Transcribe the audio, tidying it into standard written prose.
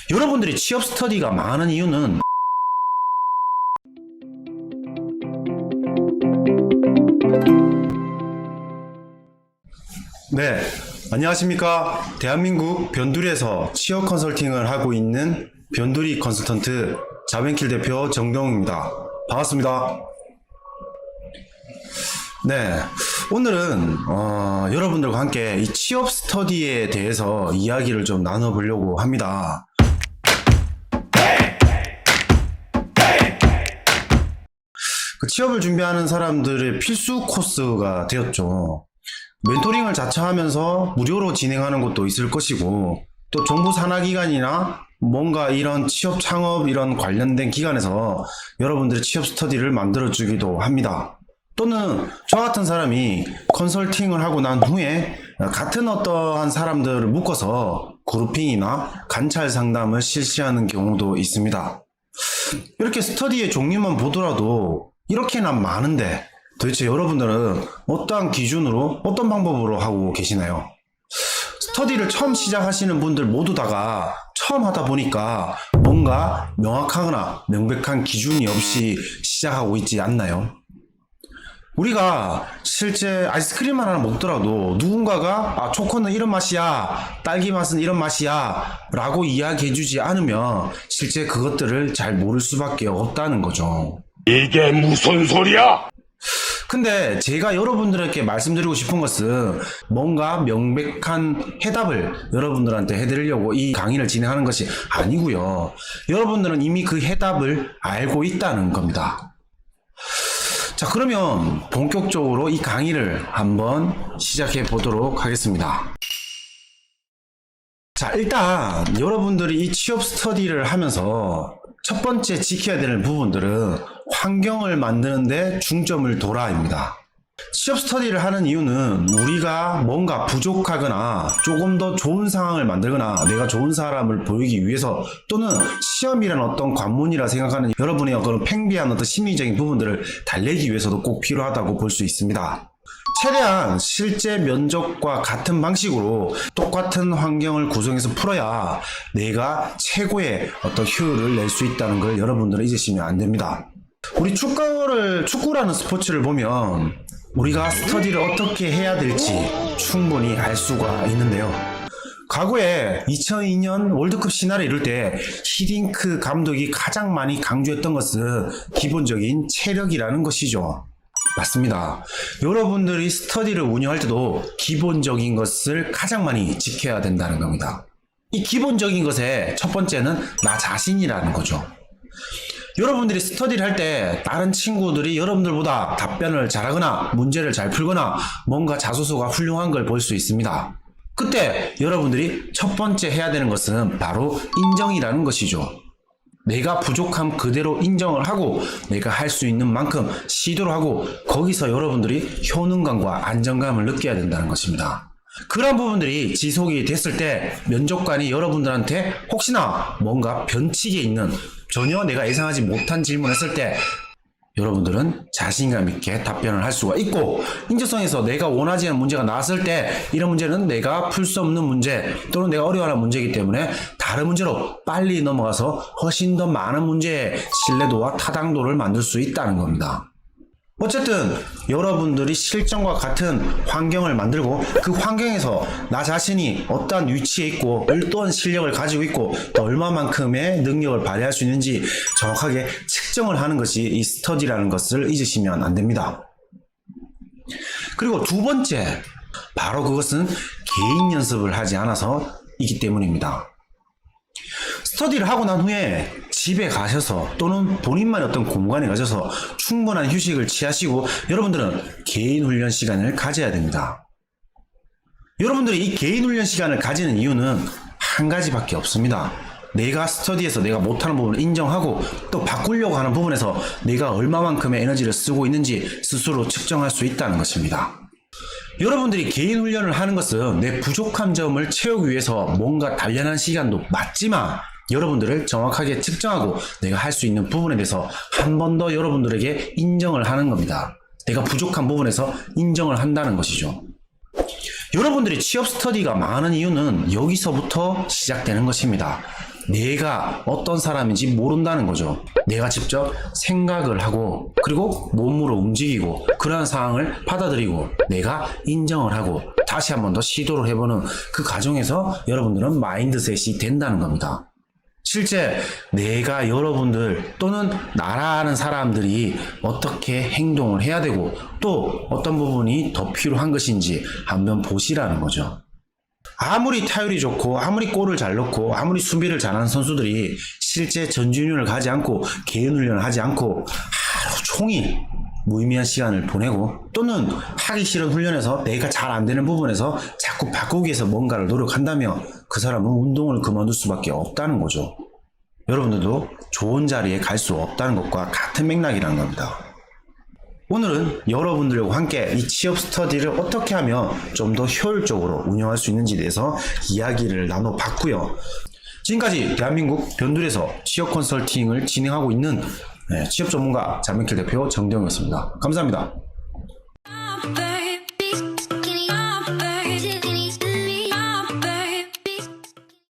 여러분들이 취업 스터디가 많은 이유는 네, 안녕하십니까. 대한민국 변두리에서 취업 컨설팅을 하고 있는 변두리 컨설턴트 자벤킬 대표 정동입니다. 반갑습니다. 네, 오늘은 여러분들과 함께 이 취업 스터디에 대해서 이야기를 좀 나눠보려고 합니다. 그 취업을 준비하는 사람들의 필수 코스가 되었죠. 멘토링을 자처하면서 무료로 진행하는 것도 있을 것이고, 또 정부 산하기관이나 뭔가 이런 취업 창업 이런 관련된 기관에서 여러분들의 취업 스터디를 만들어주기도 합니다. 또는 저 같은 사람이 컨설팅을 하고 난 후에 같은 어떠한 사람들을 묶어서 그룹핑이나 관찰 상담을 실시하는 경우도 있습니다. 이렇게 스터디의 종류만 보더라도 이렇게나 많은데 도대체 여러분들은 어떠한 기준으로 어떤 방법으로 하고 계시나요? 스터디를 처음 시작하시는 분들 모두 다가 처음 하다 보니까 뭔가 명확하거나 명백한 기준이 없이 시작하고 있지 않나요? 우리가 실제 아이스크림 하나 먹더라도 누군가가 초코는 이런 맛이야, 딸기 맛은 이런 맛이야 라고 이야기해주지 않으면 실제 그것들을 잘 모를 수밖에 없다는 거죠. 이게 무슨 소리야? 근데 제가 여러분들에게 말씀드리고 싶은 것은 뭔가 명백한 해답을 여러분들한테 해드리려고 이 강의를 진행하는 것이 아니고요. 여러분들은 이미 그 해답을 알고 있다는 겁니다. 자, 그러면 본격적으로 이 강의를 한번 시작해 보도록 하겠습니다. 자, 일단 여러분들이 이 취업 스터디를 하면서 첫 번째 지켜야 되는 부분들은 환경을 만드는데 중점을 둬라입니다. 취업 스터디를 하는 이유는 우리가 뭔가 부족하거나 조금 더 좋은 상황을 만들거나 내가 좋은 사람을 보이기 위해서, 또는 시험이란 어떤 관문이라 생각하는 여러분의 그런 팽배한 어떤 심리적인 부분들을 달래기 위해서도 꼭 필요하다고 볼 수 있습니다. 최대한 실제 면접과 같은 방식으로 똑같은 환경을 구성해서 풀어야 내가 최고의 어떤 효율을 낼 수 있다는 걸 여러분들은 잊으시면 안 됩니다. 우리 축구라는 스포츠를 보면 우리가 스터디를 어떻게 해야 될지 충분히 알 수가 있는데요. 과거에 2002년 월드컵 신화를 이룰 때 히딩크 감독이 가장 많이 강조했던 것은 기본적인 체력이라는 것이죠. 맞습니다. 여러분들이 스터디를 운영할 때도 기본적인 것을 가장 많이 지켜야 된다는 겁니다. 이 기본적인 것의 첫 번째는 나 자신이라는 거죠. 여러분들이 스터디를 할 때 다른 친구들이 여러분들보다 답변을 잘하거나 문제를 잘 풀거나 뭔가 자소서가 훌륭한 걸 볼 수 있습니다. 그때 여러분들이 첫 번째 해야 되는 것은 바로 인정이라는 것이죠. 내가 부족함 그대로 인정을 하고 내가 할 수 있는 만큼 시도를 하고 거기서 여러분들이 효능감과 안정감을 느껴야 된다는 것입니다. 그런 부분들이 지속이 됐을 때 면접관이 여러분들한테 혹시나 뭔가 변칙에 있는 전혀 내가 예상하지 못한 질문을 했을 때 여러분들은 자신감 있게 답변을 할 수가 있고, 인재성에서 내가 원하지 않는 문제가 나왔을 때 이런 문제는 내가 풀 수 없는 문제 또는 내가 어려워하는 문제이기 때문에 다른 문제로 빨리 넘어가서 훨씬 더 많은 문제의 신뢰도와 타당도를 만들 수 있다는 겁니다. 어쨌든 여러분들이 실전과 같은 환경을 만들고 그 환경에서 나 자신이 어떠한 위치에 있고 어떠한 실력을 가지고 있고 또 얼마만큼의 능력을 발휘할 수 있는지 정확하게 측정을 하는 것이 이 스터디라는 것을 잊으시면 안 됩니다. 그리고 두 번째, 바로 그것은 개인 연습을 하지 않아서이기 때문입니다. 스터디를 하고 난 후에 집에 가셔서 또는 본인만의 어떤 공간에 가셔서 충분한 휴식을 취하시고 여러분들은 개인 훈련 시간을 가져야 됩니다. 여러분들이 이 개인 훈련 시간을 가지는 이유는 한 가지밖에 없습니다. 내가 스터디에서 내가 못하는 부분을 인정하고 또 바꾸려고 하는 부분에서 내가 얼마만큼의 에너지를 쓰고 있는지 스스로 측정할 수 있다는 것입니다. 여러분들이 개인 훈련을 하는 것은 내 부족한 점을 채우기 위해서 뭔가 단련한 시간도 맞지만 여러분들을 정확하게 측정하고 내가 할 수 있는 부분에 대해서 한 번 더 여러분들에게 인정을 하는 겁니다. 내가 부족한 부분에서 인정을 한다는 것이죠. 여러분들이 취업 스터디가 많은 이유는 여기서부터 시작되는 것입니다. 내가 어떤 사람인지 모른다는 거죠. 내가 직접 생각을 하고 그리고 몸으로 움직이고 그러한 상황을 받아들이고 내가 인정을 하고 다시 한 번 더 시도를 해보는 그 과정에서 여러분들은 마인드셋이 된다는 겁니다. 실제 내가 여러분들 또는 나라는 사람들이 어떻게 행동을 해야 되고 또 어떤 부분이 더 필요한 것인지 한번 보시라는 거죠. 아무리 타율이 좋고 아무리 골을 잘 넣고 아무리 수비를 잘하는 선수들이 실제 전지훈련을 가지 않고 개인 훈련을 하지 않고 하루 종일 무의미한 시간을 보내고 또는 하기 싫은 훈련에서 내가 잘 안 되는 부분에서 자꾸 바꾸기 위해서 뭔가를 노력한다면 그 사람은 운동을 그만둘 수밖에 없다는 거죠. 여러분들도 좋은 자리에 갈 수 없다는 것과 같은 맥락이라는 겁니다. 오늘은 여러분들과 함께 이 취업 스터디를 어떻게 하면 좀 더 효율적으로 운영할 수 있는지에 대해서 이야기를 나눠봤고요. 지금까지 대한민국 변두리에서 취업 컨설팅을 진행하고 있는 취업 전문가 자명킬 대표 정대웅이었습니다. 감사합니다.